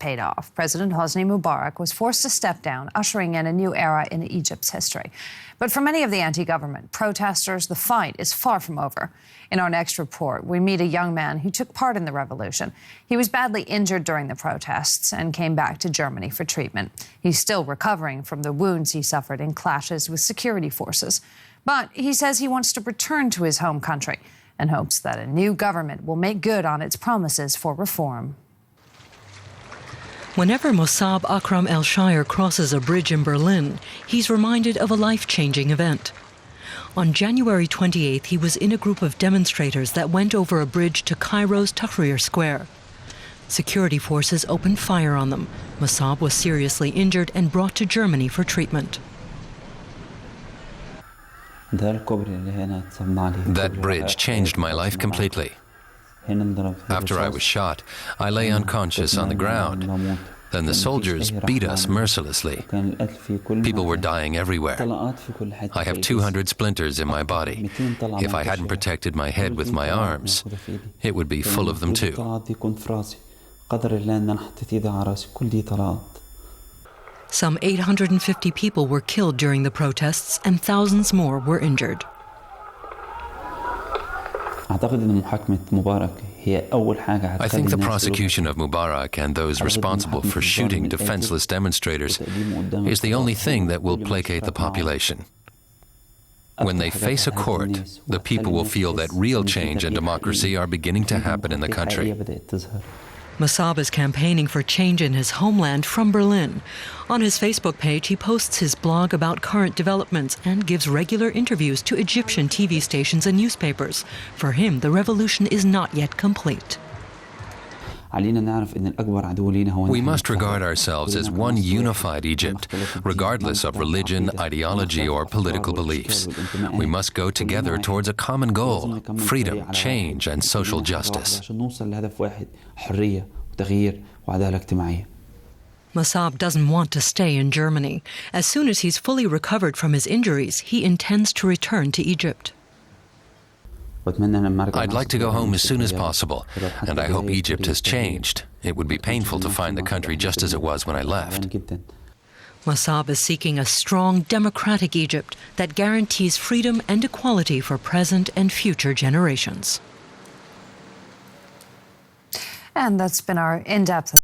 paid off. President Hosni Mubarak was forced to step down, ushering in a new era in Egypt's history. But for many of the anti-government protesters, the fight is far from over. In our next report, we meet a young man who took part in the revolution. He was badly injured during the protests and came back to Germany for treatment. He's still recovering from the wounds he suffered in clashes with security forces. But he says he wants to return to his home country and hopes that a new government will make good on its promises for reform. Whenever Mossab Akram El-Shire crosses a bridge in Berlin, he's reminded of a life-changing event. On January 28th, he was in a group of demonstrators that went over a bridge to Cairo's Tahrir Square. Security forces opened fire on them. Mossab was seriously injured and brought to Germany for treatment. That bridge changed my life completely. After I was shot, I lay unconscious on the ground. Then the soldiers beat us mercilessly. People were dying everywhere. I have 200 splinters in my body. If I hadn't protected my head with my arms, it would be full of them too. Some 850 people were killed during the protests and thousands more were injured. I think the prosecution of Mubarak and those responsible for shooting defenseless demonstrators is the only thing that will placate the population. When they face a court, the people will feel that real change and democracy are beginning to happen in the country. Mossab is campaigning for change in his homeland from Berlin. On his Facebook page, he posts his blog about current developments and gives regular interviews to Egyptian TV stations and newspapers. For him, the revolution is not yet complete. We must regard ourselves as one unified Egypt, regardless of religion, ideology, or political beliefs. We must go together towards a common goal: freedom, change, and social justice. Mossab doesn't want to stay in Germany. As soon as he's fully recovered from his injuries, he intends to return to Egypt. I'd like to go home as soon as possible, and I hope Egypt has changed. It would be painful to find the country just as it was when I left. Mossab is seeking a strong, democratic Egypt that guarantees freedom and equality for present and future generations. And that's been our in-depth